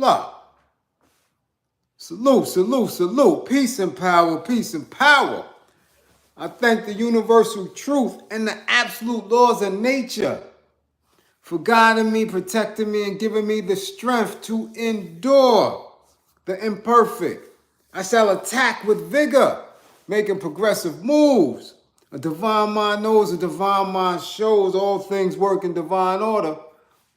up. Salute, salute, salute. Peace and power, peace and power. I thank the universal truth and the absolute laws of nature for guiding me, protecting me, and giving me the strength to endure the imperfect. I shall attack with vigor, making progressive moves. A divine mind knows, a divine mind shows. All things work in divine order.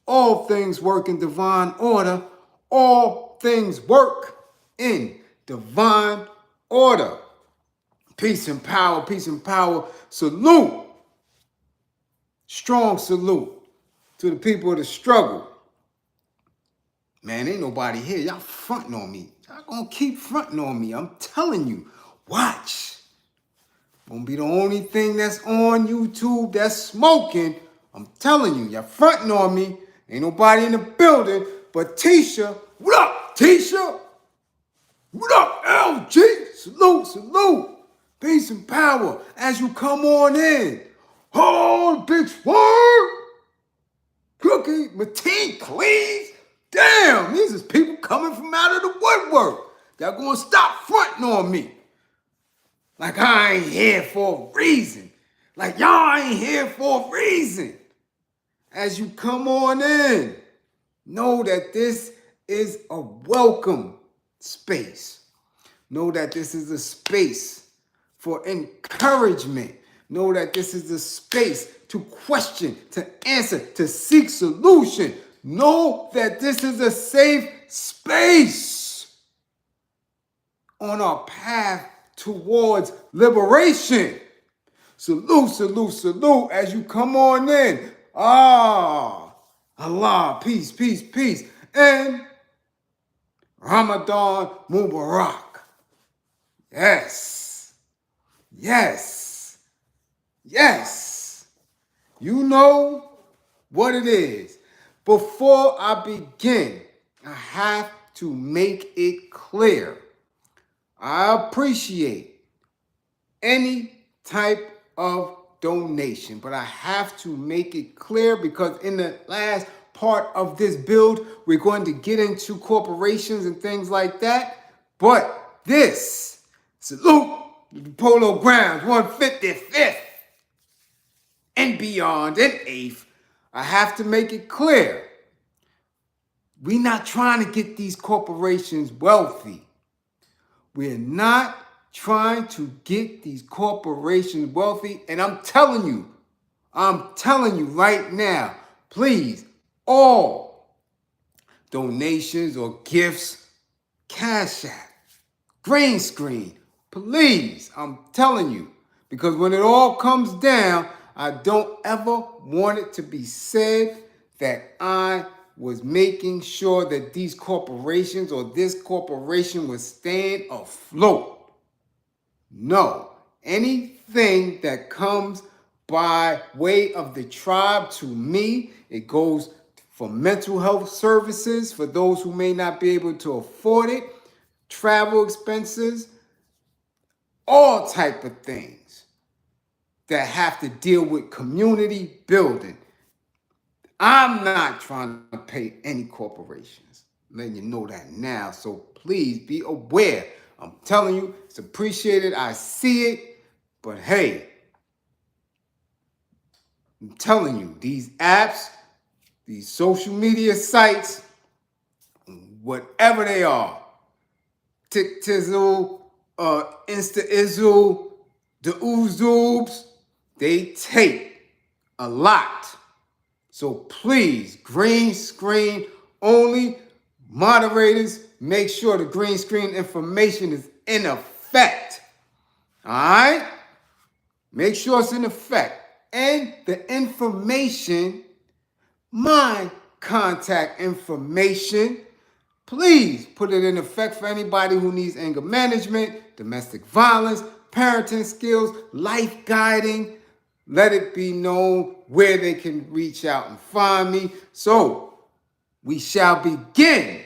All things work in divine order. All things work in divine order. Peace and power, peace and power. Salute. Strong salute to the people of the struggle. Man, ain't nobody here. Y'all fronting on me. Y'all gonna keep fronting on me. I'm telling you. Watch. Gonna be the only thing that's on YouTube that's smoking. I'm telling you, y'all fronting on me. Ain't nobody in the building but Tisha. What up, Tisha? What up, LG? Salute, salute. Peace and power as you come on in. Oh, big word. Cookie, Mateen, please. Damn, these is people coming from out of the woodwork. Y'all gonna stop fronting on me. Like I ain't here for a reason. Like y'all ain't here for a reason. As you come on in, know that this is a welcome space. Know that this is a space for encouragement. Know that this is a space to question, to answer, to seek solution. Know that this is a safe space on our path towards liberation. Salute, salute, salute as you come on in. Ah, Allah, peace, peace, peace. And Ramadan Mubarak. Yes, yes, yes. You know what it is. Before I begin, I have to make it clear. I appreciate any type of donation, but I have to make it clear because in the last part of this build, we're going to get into corporations and things like that. But this, salute the Polo Grounds, 155th and beyond, and 8th, I have to make it clear. We're not trying to get these corporations wealthy. We're not trying to get these corporations wealthy. And I'm telling you right now, please, all donations or gifts, Cash App, green screen, please, I'm telling you. Because when it all comes down, I don't ever want it to be said that I was making sure that these corporations or this corporation was staying afloat. No, anything that comes by way of the tribe to me, it goes for mental health services for those who may not be able to afford it, travel expenses, all type of things that have to deal with community building. I'm not trying to pay any corporations. I'm letting you know that now. So please be aware. I'm telling you, it's appreciated. I see it. But hey, I'm telling you, these apps, these social media sites, whatever they are, TikTizzle, Insta-Izzle, the Oozoobs, they take a lot. So please, green screen only. Moderators, make sure the green screen information is in effect. All right? Make sure it's in effect. And the information, my contact information, please put it in effect for anybody who needs anger management, domestic violence, parenting skills, life guiding. Let it be known where they can reach out and find me. So we shall begin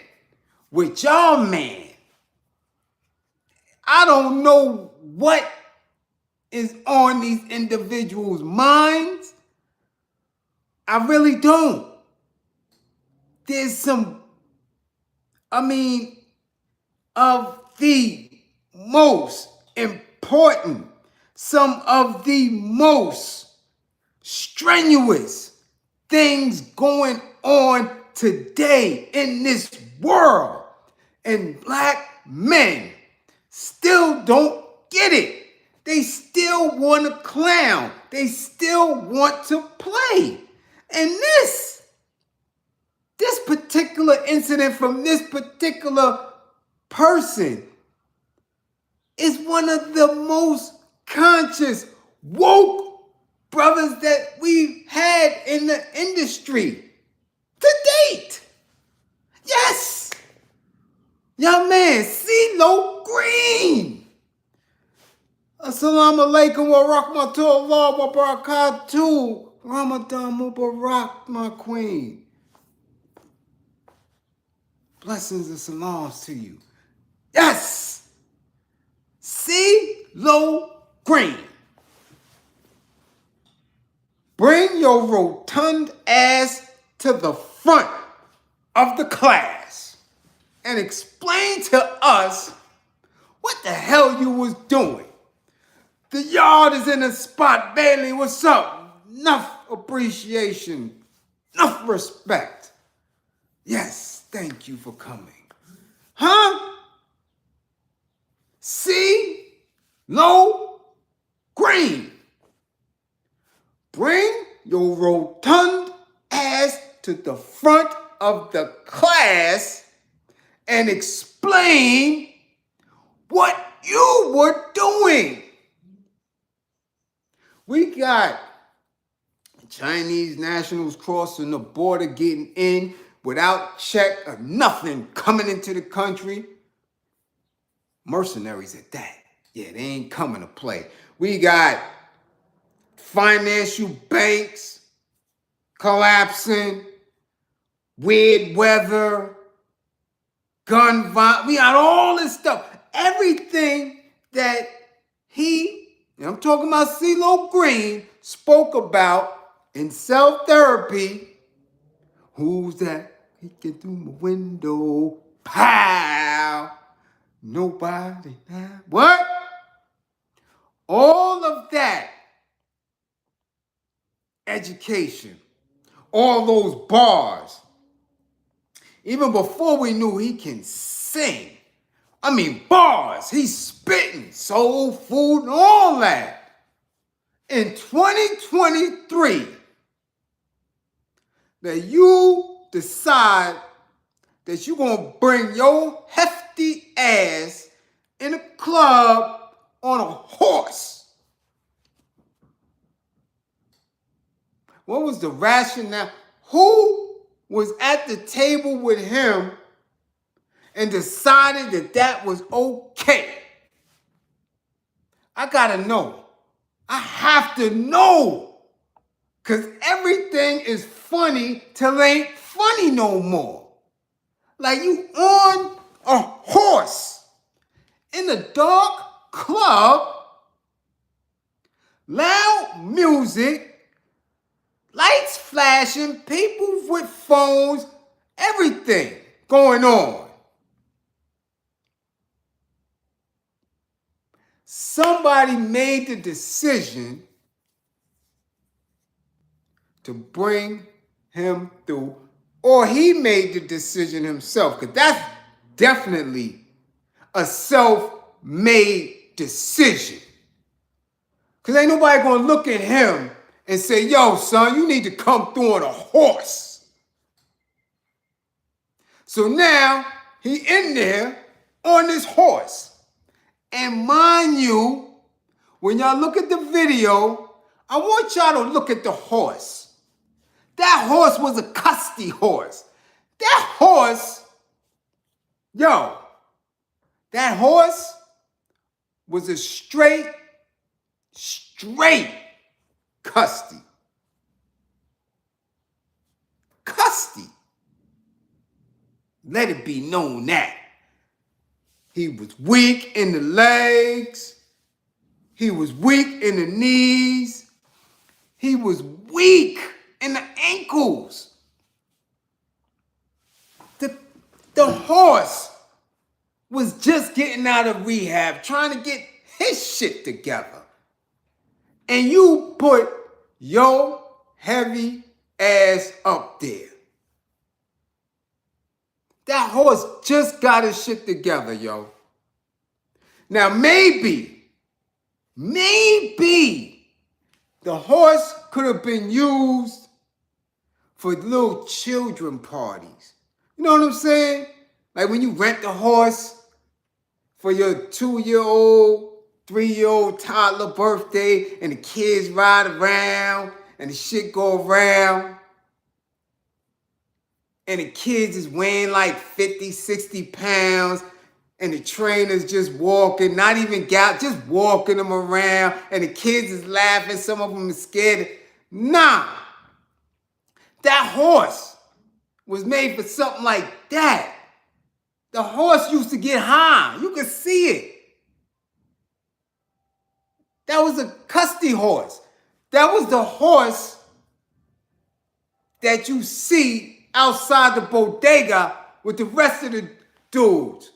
with y'all, man. I don't know what is on these individuals' minds. I really don't. There's some I mean, of the most important, some of the most strenuous things going on today in this world. And black men still don't get it. They still want to clown. They still want to play. And this particular incident from this particular person is one of the most conscious, woke brothers that we've had in the industry to date. Yes. Young man, Ceelo Green. Assalamu alaikum wa rahmatullahi wa barakatuh. Ramadan Mubarak, my queen. Blessings and salams to you. Yes. Ceelo Green. Bring your rotund ass to the front of the class and explain to us what the hell you was doing. The yard is in the spot, Bailey. What's up? Enough appreciation, enough respect. Yes, thank you for coming. Huh? Ceelo Green. Bring your rotund ass to the front of the class and explain what you were doing. We got Chinese nationals crossing the border, getting in without check or nothing, coming into the country. Mercenaries at that. Yeah, they ain't coming to play. We got financial banks collapsing, weird weather, gun violence. We got all this stuff. Everything that and I'm talking about Ceelo Green, spoke about in self-therapy. Who's that? Peeking through my window. Pow! Nobody. What? All of that education, all those bars, even before we knew he can sing. I mean, bars, he's spitting, soul food, and all that. In 2023, that you decide that you're going to bring your hefty ass in a club on a horse. What was the rationale? Who was at the table with him and decided that that was okay? I gotta know. I have to know. Because everything is funny till it ain't funny no more. Like you on a horse in a dark club, loud music, lights flashing, people with phones, everything going on. Somebody made the decision to bring him through, or he made the decision himself, because that's definitely a self-made decision. Because ain't nobody going to look at him and say, yo, son, you need to come through on a horse. So now he in there on this horse. And mind you, when y'all look at the video, I want y'all to look at the horse. That horse was a Husky horse. That horse was a straight Husky. Husky. Let it be known that. He was weak in the legs. He was weak in the knees. He was weak in the ankles. The horse was just getting out of rehab, trying to get his shit together. And you put your heavy ass up there. That horse just got his shit together, yo. Now, maybe the horse could have been used for little children parties. You know what I'm saying? Like when you rent the horse for your 2-year-old, 3-year-old toddler birthday and the kids ride around and the shit go around and the kids is weighing like 50, 60 pounds and the trainer's just walking, not even just walking them around and the kids is laughing, some of them are scared. Nah, that horse was made for something like that. The horse used to get high. You could see it. That was a custody horse. That was the horse that you see outside the bodega with the rest of the dudes.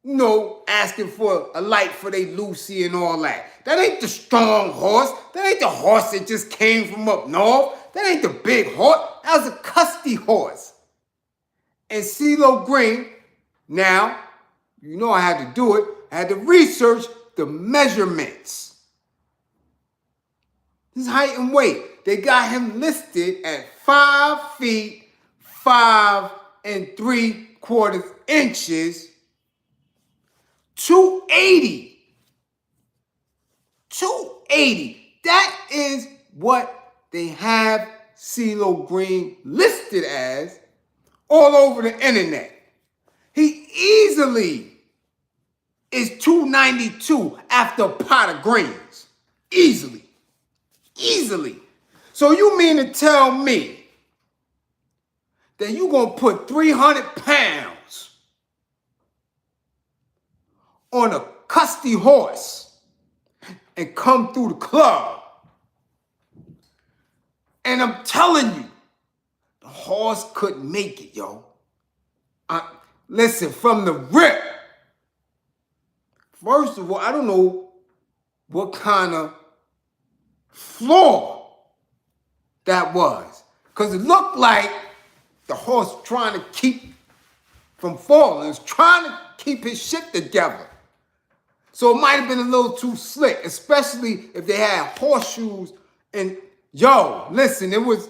You know, asking for a light for they Lucy and all that. That ain't the strong horse. That ain't the horse that just came from up north. That ain't the big horse. That was a custody horse. And Ceelo Green, now, you know I had to do it. I had to research the measurements. His height and weight. They got him listed at 5 feet, 5 3/4 inches, 280. 280. That is what they have Ceelo Green listed as all over the internet. He easily is 292 after a pot of greens. Easily. So you mean to tell me that you gonna put 300 pounds on a custody horse and come through the club? And I'm telling you, the horse couldn't make it, yo. Listen, from the rip. First of all, I don't know what kind of floor that was. Because it looked like the horse trying to keep from falling. It was trying to keep his shit together. So it might have been a little too slick, especially if they had horseshoes. And yo, listen, it was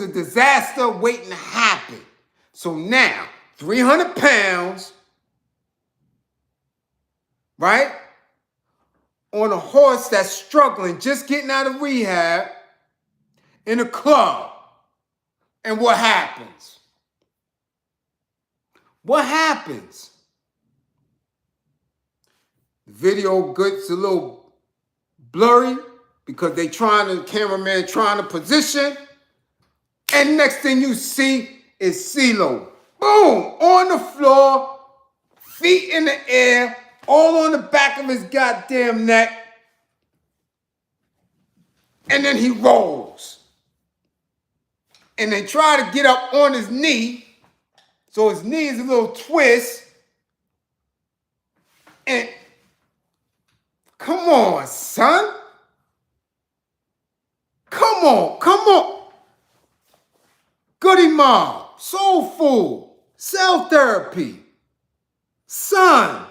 a disaster waiting to happen. So now, 300 pounds, right? On a horse that's struggling, just getting out of rehab, in a club. And what happens? What happens? The video gets a little blurry because cameraman trying to position. And next thing you see is Ceelo. Boom! On the floor, feet in the air, all on the back of his goddamn neck. And then he rolls. And they try to get up on his knee. So his knee is a little twist. And come on, son. Come on. Goody Mob, Soul Food, Cell Therapy. Son,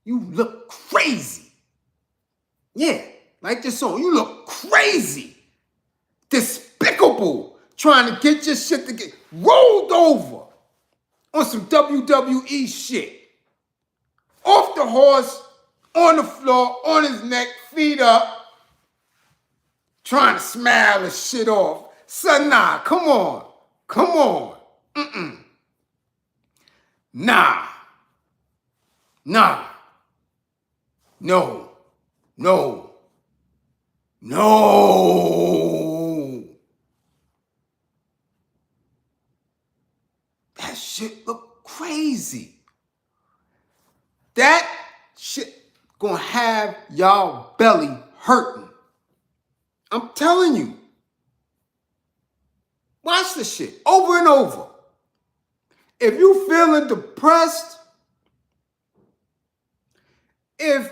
you look crazy. Yeah, like this song, you look crazy. Despicable, trying to get your shit to get rolled over on some WWE shit. Off the horse, on the floor, on his neck, feet up, trying to smile the shit off. Son, nah, come on. Nah. No. That shit look crazy. That shit gonna have y'all belly hurting. I'm telling you. Watch the shit over and over. If you feeling depressed, if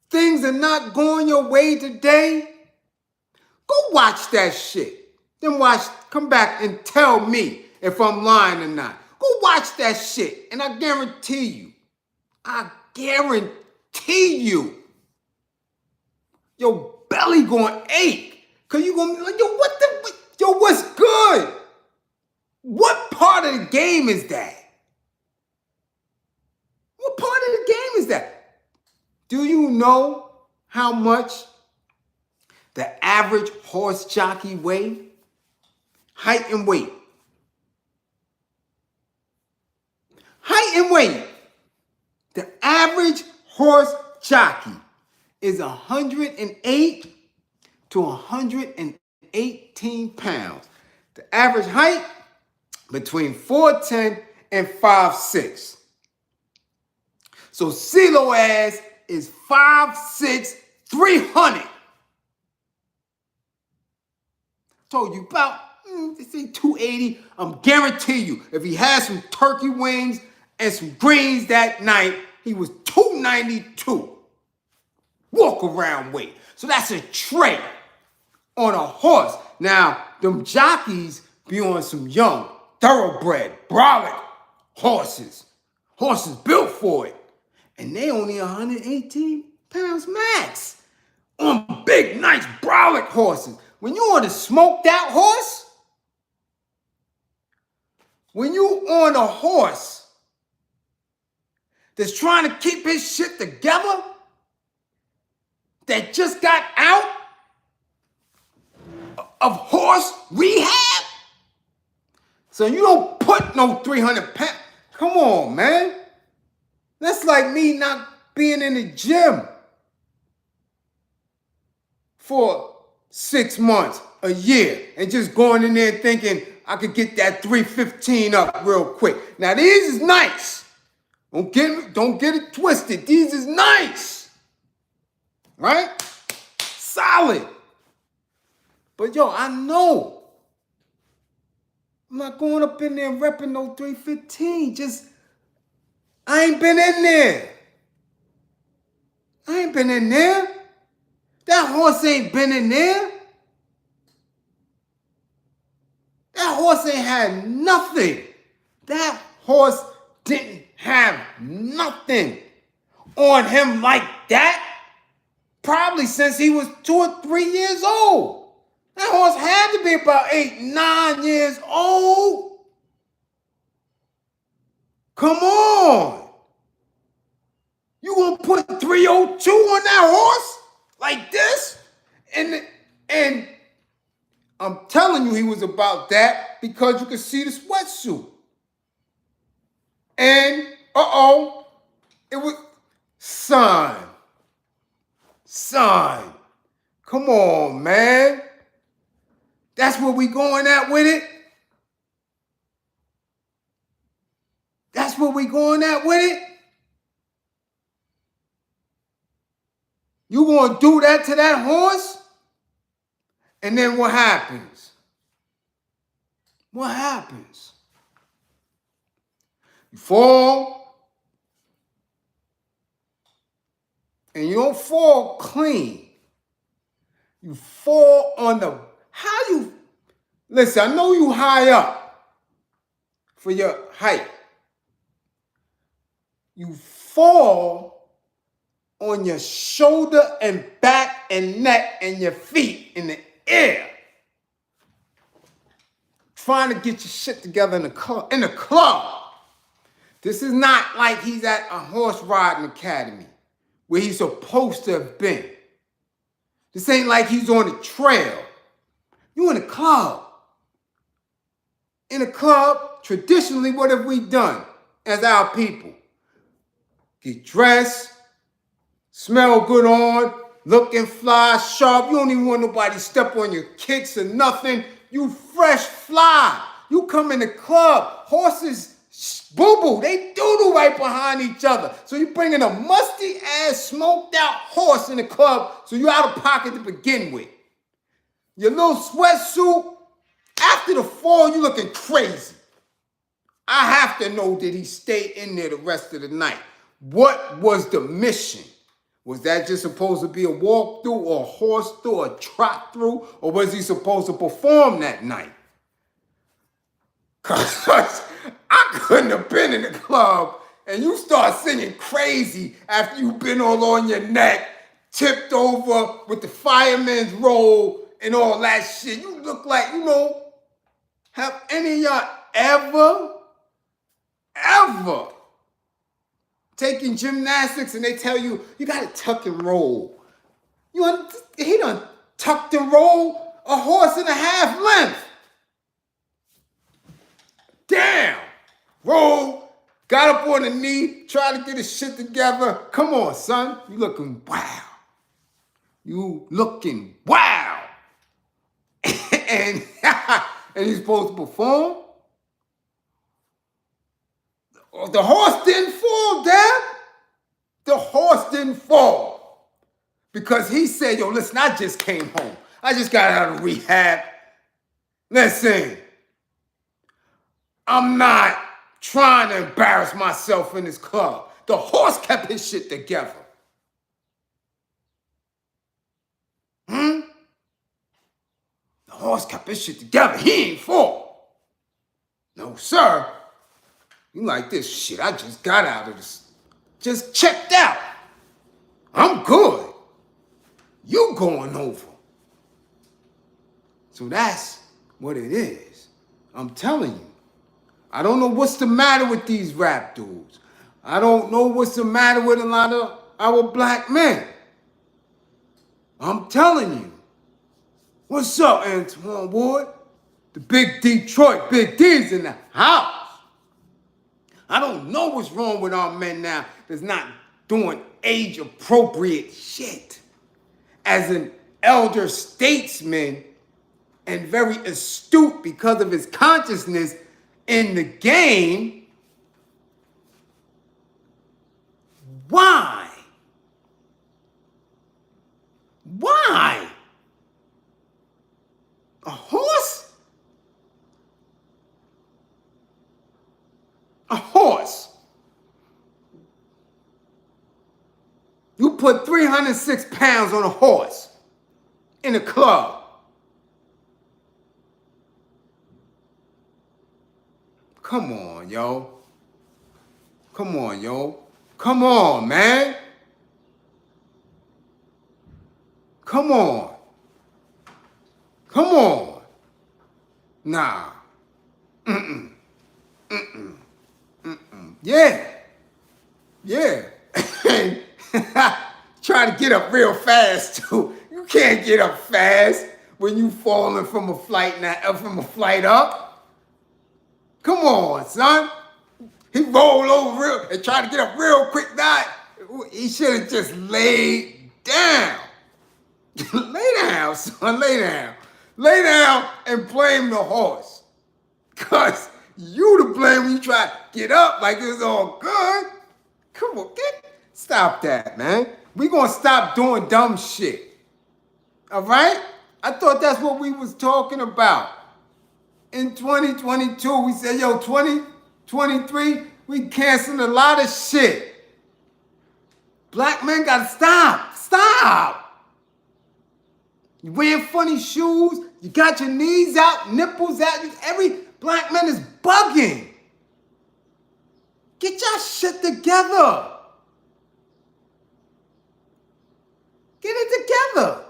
things are not going your way today, go watch that shit. Then come back and tell me if I'm lying or not. Go watch that shit. And I guarantee you, your belly gonna ache. Cause you gonna be like, what's good? What part of the game is that? What part of the game is that? Do you know how much the average horse jockey weigh? Height and weight. Height and weight. The average horse jockey is 108 to 118 pounds. The average height between 4'10" and 5'6". So Ceelo ass is 5'6", 300. Told you about, they say 280. I'm guarantee you, if he had some turkey wings and some greens that night, he was 292. Walk around weight. So that's a trait on a horse. Now, them jockeys be on some young, thoroughbred, brolic horses. Horses built for it. And they only 118 pounds max. On big, nice, brolic horses. When you on a smoked out horse, when you on a horse that's trying to keep his shit together, that just got out of horse rehab, so you don't put no 300 pounds. Come on, man. That's like me not being in the gym for 6 months, a year, and just going in there thinking I could get that 315 up real quick. Now these is nice. Don't get it twisted. These is nice. Right? Solid. But yo, I know I'm not going up in there and repping no 315. I ain't been in there. I ain't been in there. That horse ain't been in there. That horse ain't had nothing. That horse didn't have nothing on him like that. Probably since he was 2 or 3 years old. That horse had to be about 8, 9 years old. Come on. You gonna put 302 on that horse like this? And I'm telling you he was about that because you could see the sweatsuit. And, it was, son, come on, man. That's where we going at with it? That's where we going at with it? You gonna do that to that horse? And then what happens? What happens? You fall, and you don't fall clean. You fall on the, listen, I know you high up for your height. You fall on your shoulder and back and neck and your feet in the air. Trying to get your shit together in the club. This is not like he's at a horse riding academy where he's supposed to have been. This ain't like he's on the trail. You in a club. In a club, traditionally, what have we done as our people? Get dressed, smell good on, looking fly, sharp. You don't even want nobody to step on your kicks or nothing. You fresh fly. You come in the club, horses boo-boo, they doodle right behind each other. So you bringing a musty-ass, smoked-out horse in the club, so you out of pocket to begin with. Your little sweatsuit, after the fall, you looking crazy. I have to know that he stayed in there the rest of the night. What was the mission? Was that just supposed to be a walk through or a horse through or a trot through? Or was he supposed to perform that night? Because I couldn't have been in the club and you start singing crazy after you've been all on your neck, tipped over with the fireman's roll and all that shit. You look like, have any of y'all ever taking gymnastics and they tell you, you gotta tuck and roll. He done tucked and roll a horse and a half length. Damn. Roll, got up on the knee, tried to get his shit together. Come on, son. You looking wow. You looking wow. and he's supposed to perform. The horse didn't fall, Dad. The horse didn't fall. Because he said, yo, listen, I just came home. I just got out of rehab. Listen, I'm not trying to embarrass myself in this club. The horse kept his shit together. The horse kept his shit together. He ain't fall. No, sir. You like this shit. I just got out of this. Just checked out. I'm good. You going over. So that's what it is. I'm telling you. I don't know what's the matter with these rap dudes. I don't know what's the matter with a lot of our black men. I'm telling you. What's up, Antoine Ward? The big Detroit, Big D's in the house. I don't know what's wrong with our men now that's not doing age-appropriate shit. As an elder statesman and very astute because of his consciousness in the game, why? Why? A horse? A horse. You put 306 pounds on a horse in a club. Come on, yo. Come on, yo. Come on, man. Come on. Come on. Nah. Yeah. Yeah. And try to get up real fast, too. You can't get up fast when you falling from a flight up. Come on, son. He rolled over real and tried to get up real quick. He should have just laid down. Lay down, son. Lay down. Lay down and blame the horse. Because you to blame when you try to get up like it's all good. Come on, stop that, man. We gonna stop doing dumb shit. All right? I thought that's what we was talking about. In 2022, we said, yo, 2023, we canceling a lot of shit. Black men gotta stop. Stop. You wearing funny shoes. You got your knees out, nipples out. Every black man is bugging. Get your shit together. Get it together.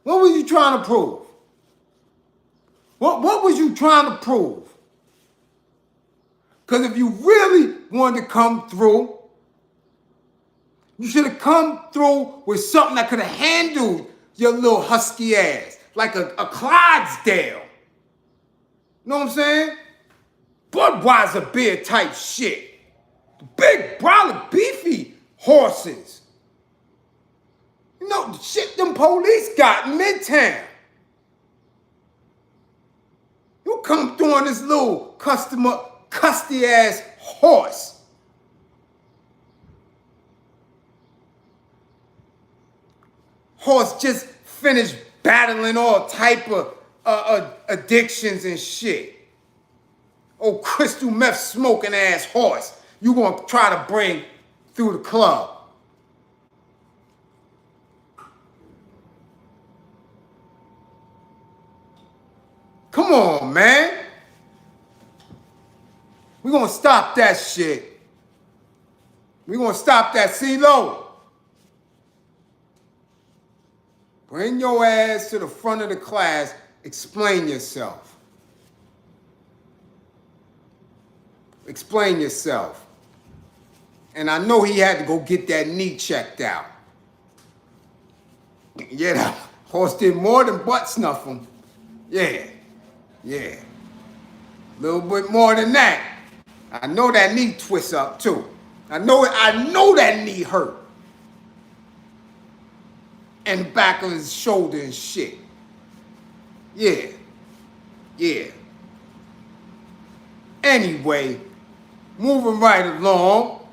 What were you trying to prove? What was you trying to prove? Because if you really wanted to come through, you should have come through with something that could have handled your little husky ass, like a Clydesdale. You know what I'm saying? Budweiser beer type shit. Big, brolic, beefy horses. You know, the shit them police got in Midtown. You come through on this little custy ass horse. Horse just finished battling all type of addictions and shit. old crystal meth smoking ass horse you gonna try to bring through the club? Come on, man. We gonna stop that shit. We gonna stop that. Ceelo. Bring your ass to the front of the class. Explain yourself. Explain yourself. And I know he had to go get that knee checked out. Yeah, that horse did more than butt snuff him. Yeah. Yeah. A little bit more than that. I know that knee twists up too. I know that knee hurt. And the back of his shoulder and shit. Yeah. Yeah. Anyway, moving right along.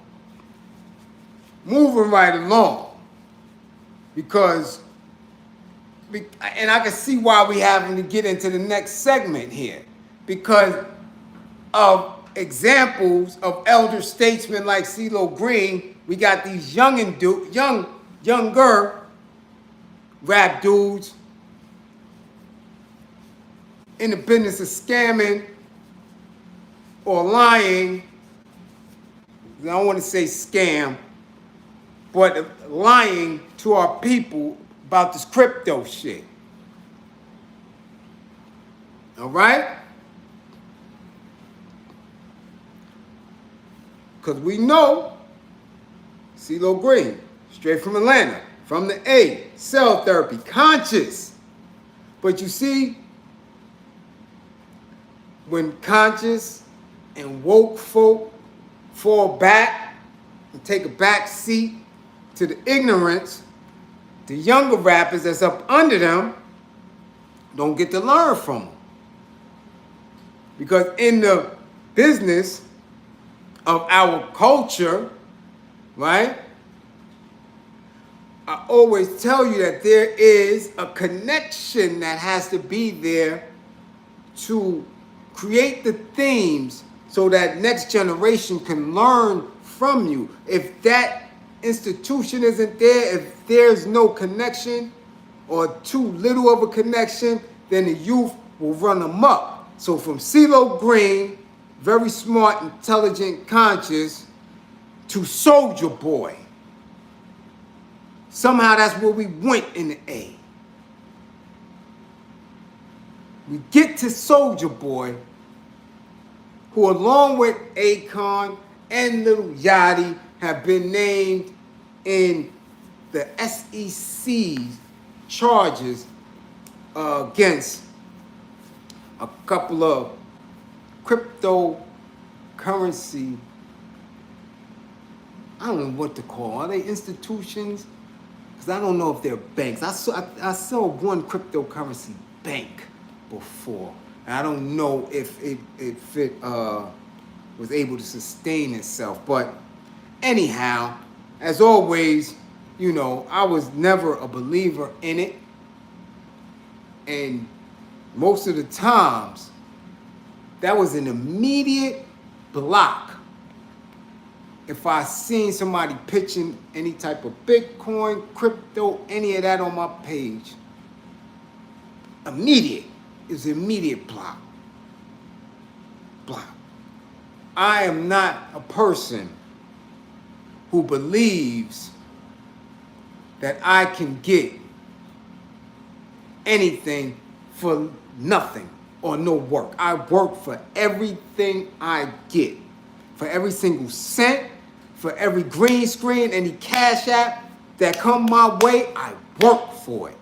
Moving right along. Because, and I can see why we having to get into the next segment here. Because of examples of elder statesmen like CeeLo Green, we got these younger rap dudes in the business of scamming or lying. I don't want to say scam, but lying to our people about this crypto shit. All right? Because we know CeeLo Green, straight from Atlanta, from the A, cell therapy, conscious. But you see, when conscious and woke folk fall back and take a back seat to the ignorance, the younger rappers that's up under them don't get to learn from them. Because in the business of our culture, right? I always tell you that there is a connection that has to be there to create the themes so that next generation can learn from you. If that institution isn't there, if there's no connection or too little of a connection, then the youth will run amok. So from CeeLo Green, very smart, intelligent, conscious, to Soulja Boy. Somehow that's where we went in the A. We get to Soulja Boy, who along with Akon and Lil Yachty have been named in the SEC charges against a couple of cryptocurrency, I don't know what to call. Are they institutions? Because I don't know if they're banks. I saw one cryptocurrency bank before. And I don't know if it was able to sustain itself. But anyhow, as always, you know, I was never a believer in it. And most of the times, that was an immediate block. If I seen somebody pitching any type of Bitcoin, crypto, any of that on my page, immediate. It was an immediate block. Block. I am not a person who believes that I can get anything for nothing or no work. I work for everything I get. For every single cent, for every green screen, any cash app that come my way, I work for it.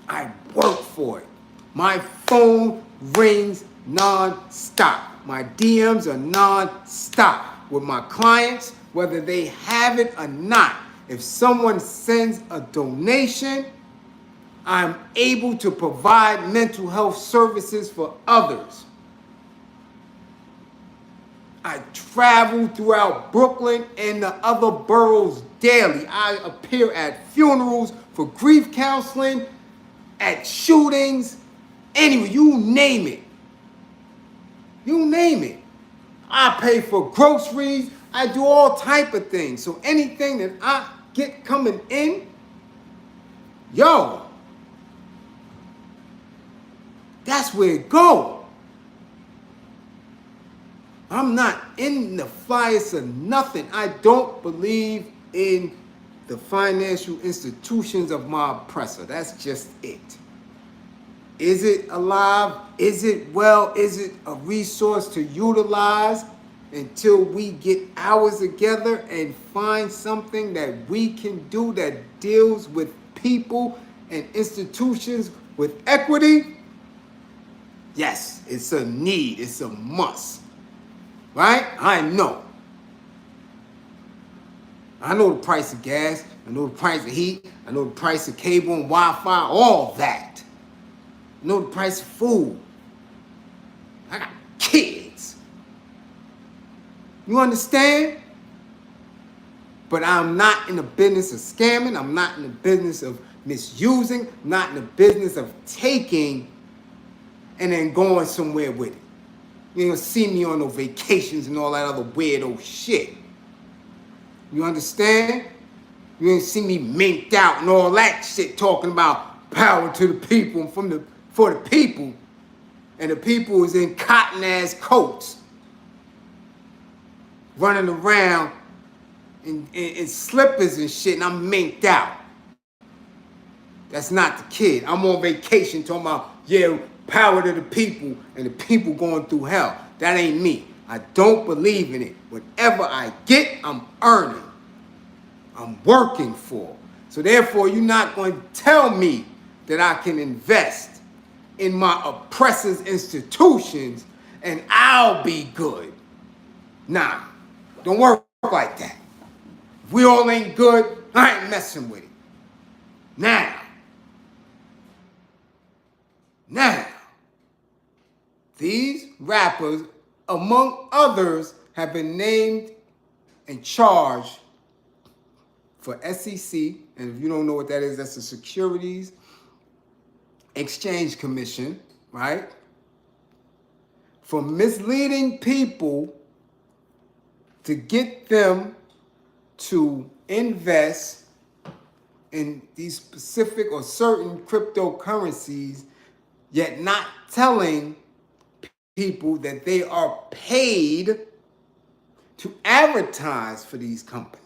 I work for it. My phone rings non-stop. My DMs are non-stop with my clients, whether they have it or not. If someone sends a donation, I'm able to provide mental health services for others. I travel throughout Brooklyn and the other boroughs daily. I appear at funerals, for grief counseling, at shootings, anyway, you name it. You name it. I pay for groceries. I do all type of things. So anything that I get coming in, yo, that's where it go. I'm not in the flyers of nothing. I don't believe in the financial institutions of my oppressor. That's just it. Is it alive? Is it well? Is it a resource to utilize until we get ours together and find something that we can do that deals with people and institutions with equity? Yes, it's a need. It's a must. Right? I know. I know the price of gas. I know the price of heat. I know the price of cable and Wi-Fi. All that. I know the price of food. I got kids. You understand? But I'm not in the business of scamming. I'm not in the business of misusing. I'm not in the business of taking and then going somewhere with it. You ain't gonna see me on no vacations and all that other weirdo shit. You understand? You ain't see me minked out and all that shit talking about power to the people and for the people. And the people is in cotton ass coats running around in slippers and shit, and I'm minked out. That's not the kid. I'm on vacation talking about, yeah, power to the people and the people going through hell. That ain't me. I don't believe in it. Whatever I get, I'm earning. I'm working for. So therefore, you're not going to tell me that I can invest in my oppressors' institutions and I'll be good. Nah, don't work like that. If we all ain't good, I ain't messing with it. Now, these rappers, among others, have been named and charged for SEC, and if you don't know what that is, that's the Securities Exchange Commission, right? For misleading people to get them to invest in these specific or certain cryptocurrencies, yet not telling people that they are paid to advertise for these companies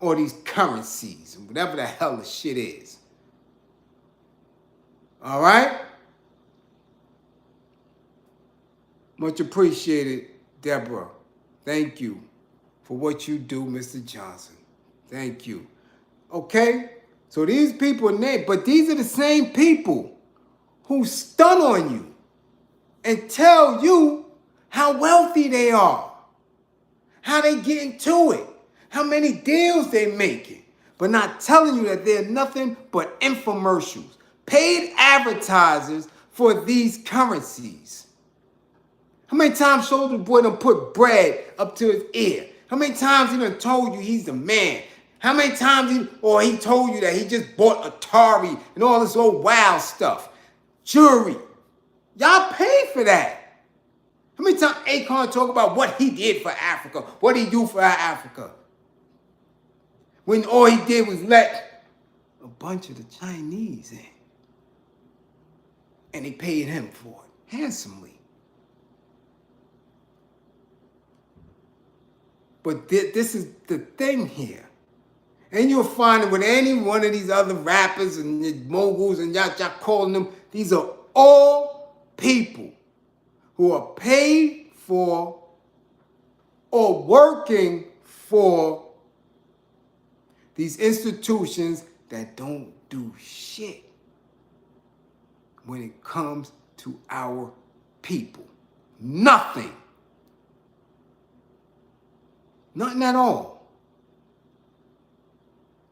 or these currencies, whatever the hell the shit is. All right? Much appreciated, Deborah. Thank you for what you do, Mr. Johnson. Thank you. Okay? So these people are named, but these are the same people who stun on you and tell you how wealthy they are, how they get into it, how many deals they making, but not telling you that they're nothing but infomercials, paid advertisers for these currencies. How many times Soldier Boy done put bread up to his ear? How many times he done told you he's the man? How many times he told you that he just bought Atari and all this old wild stuff? Jewelry. Y'all pay for that. How many times Akon talk about what he did for Africa? What he do for Africa? When all he did was let a bunch of the Chinese in. And they paid him for it handsomely. But this is the thing here. And you'll find it with any one of these other rappers and moguls and y'all calling them, these are all people who are paid for or working for these institutions that don't do shit when it comes to our people. Nothing. Nothing at all.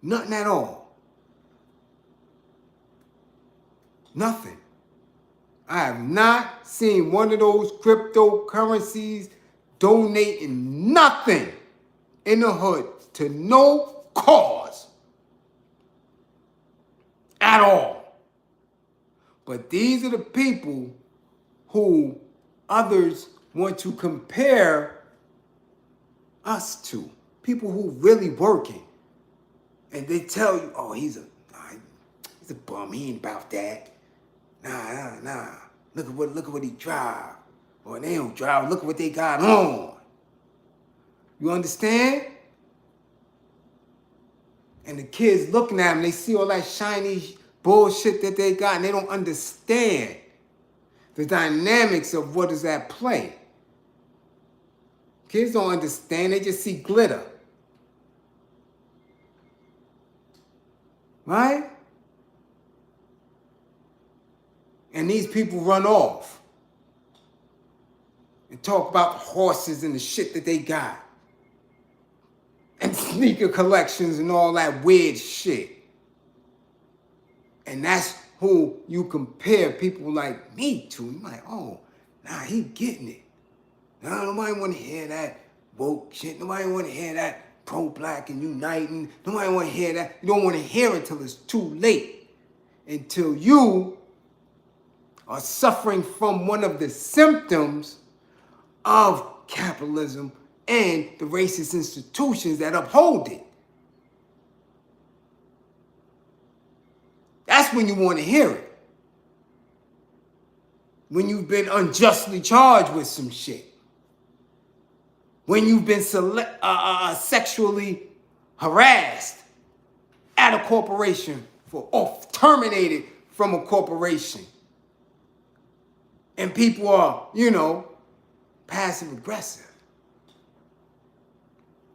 Nothing at all. Nothing. I have not seen one of those cryptocurrencies donating nothing in the hood to no cause at all. But these are the people who others want to compare us to. People who really working. And they tell you, oh, he's a bum. He ain't about that. Nah. Look at what he drive. Or they don't drive. Look at what they got on. You understand? And the kids looking at them, they see all that shiny bullshit that they got, and they don't understand the dynamics of what is at play. Kids don't understand. They just see glitter. Right? And these people run off and talk about horses and the shit that they got. And sneaker collections and all that weird shit. And that's who you compare people like me to. You're like, oh, nah, he getting it. Nah, nobody want to hear that woke shit. Nobody want to hear that pro-black and uniting. Nobody want to hear that. You don't want to hear it till it's too late. Until you are suffering from one of the symptoms of capitalism and the racist institutions that uphold it. That's when you want to hear it. When you've been unjustly charged with some shit. When you've been sexually harassed at a corporation or terminated from a corporation. And people are, passive aggressive.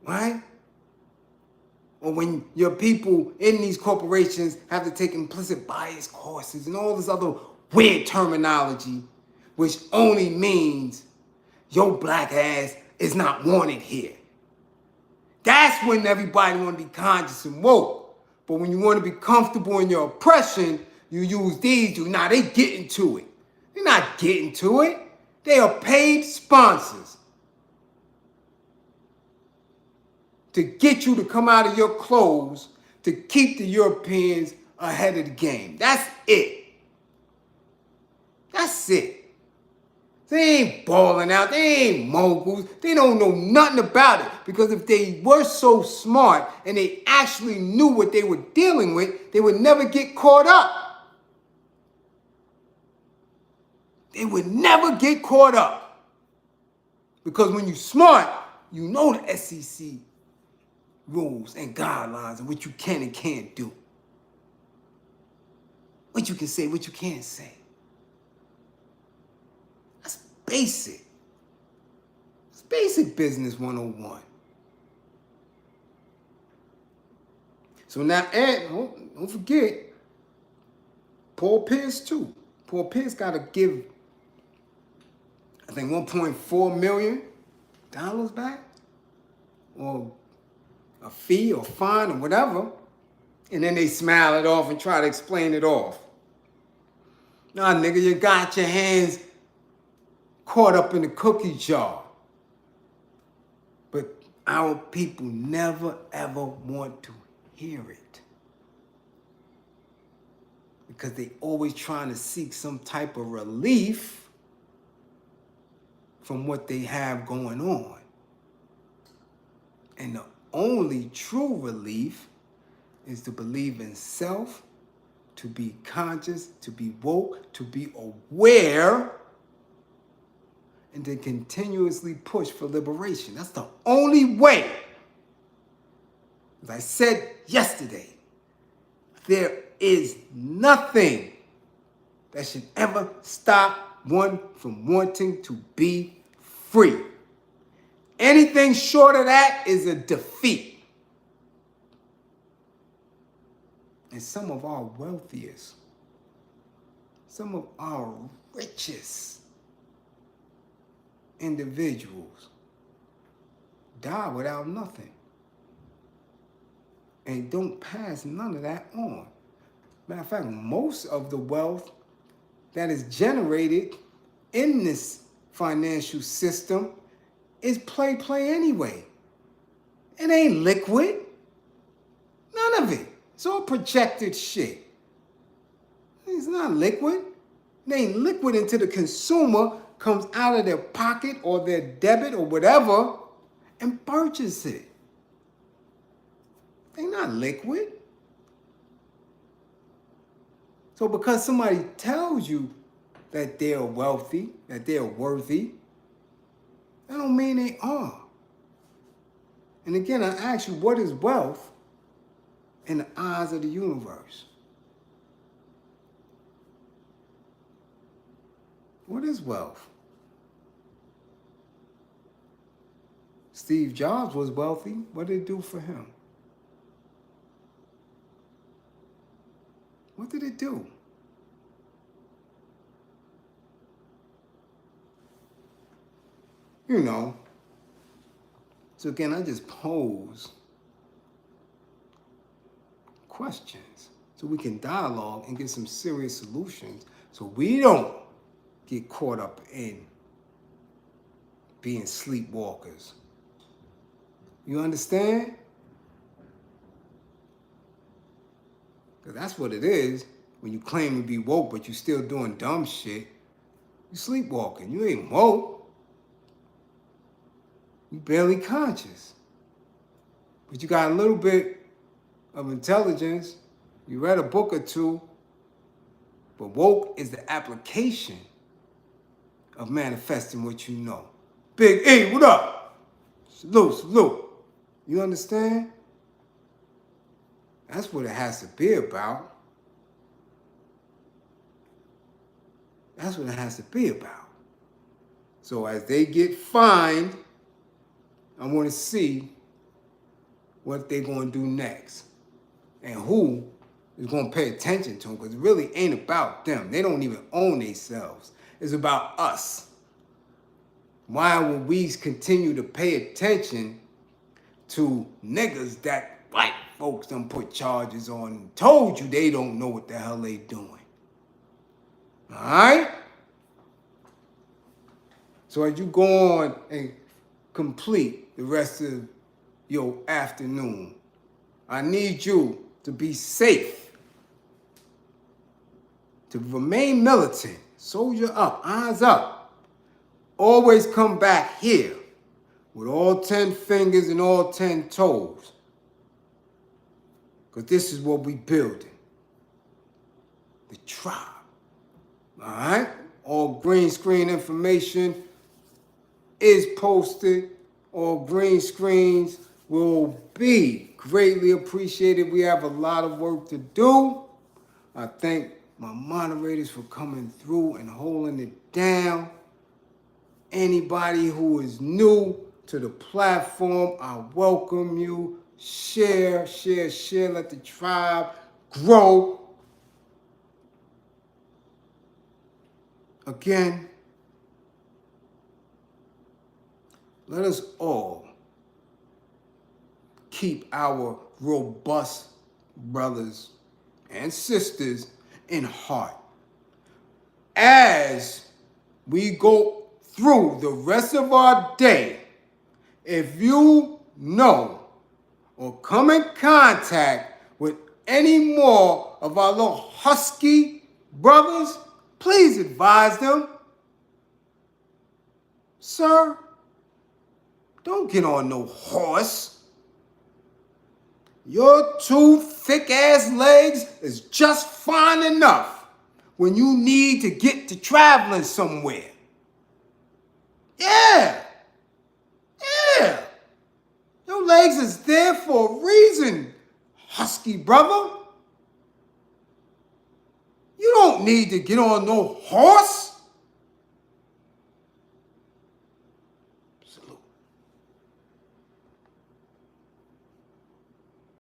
Right? Or when your people in these corporations have to take implicit bias courses and all this other weird terminology, which only means your black ass is not wanted here. That's when everybody want to be conscious and woke. But when you want to be comfortable in your oppression, you use these. Now they getting to it. They're not getting to it. They are paid sponsors to get you to come out of your clothes to keep the Europeans ahead of the game. That's it. That's it. They ain't balling out. They ain't moguls. They don't know nothing about it. Because if they were so smart and they actually knew what they were dealing with, they would never get caught up. They would never get caught up. Because when you're smart, you know the SEC rules and guidelines and what you can and can't do. What you can say, what you can't say. That's basic. It's basic business 101. So now, and don't forget, Paul Pierce too. Paul Pierce got to give, I think, $1.4 million back, or a fee or fine or whatever, and then they smile it off and try to explain it off. Nah, nigga, you got your hands caught up in the cookie jar. But our people never, ever want to hear it. Because they always trying to seek some type of relief from what they have going on. And the only true relief is to believe in self, to be conscious, to be woke, to be aware, and to continuously push for liberation. That's the only way. As I said yesterday, there is nothing that should ever stop one from wanting to be free. Anything short of that is a defeat. And some of our wealthiest, some of our richest individuals die without nothing. And don't pass none of that on. Matter of fact, most of the wealth that is generated in this financial system is play anyway. It ain't liquid. None of it. It's all projected shit. It's not liquid. It ain't liquid until the consumer comes out of their pocket or their debit or whatever and purchase it. They're not liquid. So because somebody tells you that they're wealthy, that they're worthy, that don't mean they are. And again, I ask you, what is wealth in the eyes of the universe? What is wealth? Steve Jobs was wealthy. What did it do for him? What did it do? You know. So again, I just pose questions so we can dialogue and get some serious solutions so we don't get caught up in being sleepwalkers. You understand? Because that's what it is when you claim to be woke, but you still doing dumb shit. You sleepwalking. You ain't woke. You barely conscious. But you got a little bit of intelligence. You read a book or two. But woke is the application of manifesting what you know. Big E, what up? Salute, salute. You understand? That's what it has to be about. That's what it has to be about. So as they get fined, I want to see what they're going to do next and who is going to pay attention to them, because it really ain't about them. They don't even own themselves. It's about us. Why would we continue to pay attention to niggas that white folks done put charges on and told you they don't know what the hell they doing? All right? So as you go on and complete the rest of your afternoon, I need you to be safe, to remain militant, soldier up, eyes up. Always come back here with all 10 fingers and all 10 toes. Because this is what we building. The tribe. All right? All green screen information is posted. All green screens will be greatly appreciated. We have a lot of work to do. I thank my moderators for coming through and holding it down. Anybody who is new to the platform, I welcome you. Share, share, share. Let the tribe grow. Again, let us all keep our robust brothers and sisters in heart as we go through the rest of our day. If you know or come in contact with any more of our little Husky brothers, please advise them. Sir, don't get on no horse. Your two thick-ass legs is just fine enough when you need to get to traveling somewhere. Yeah. Yeah. Your legs is there for a reason, Husky brother. You don't need to get on no horse. Salute.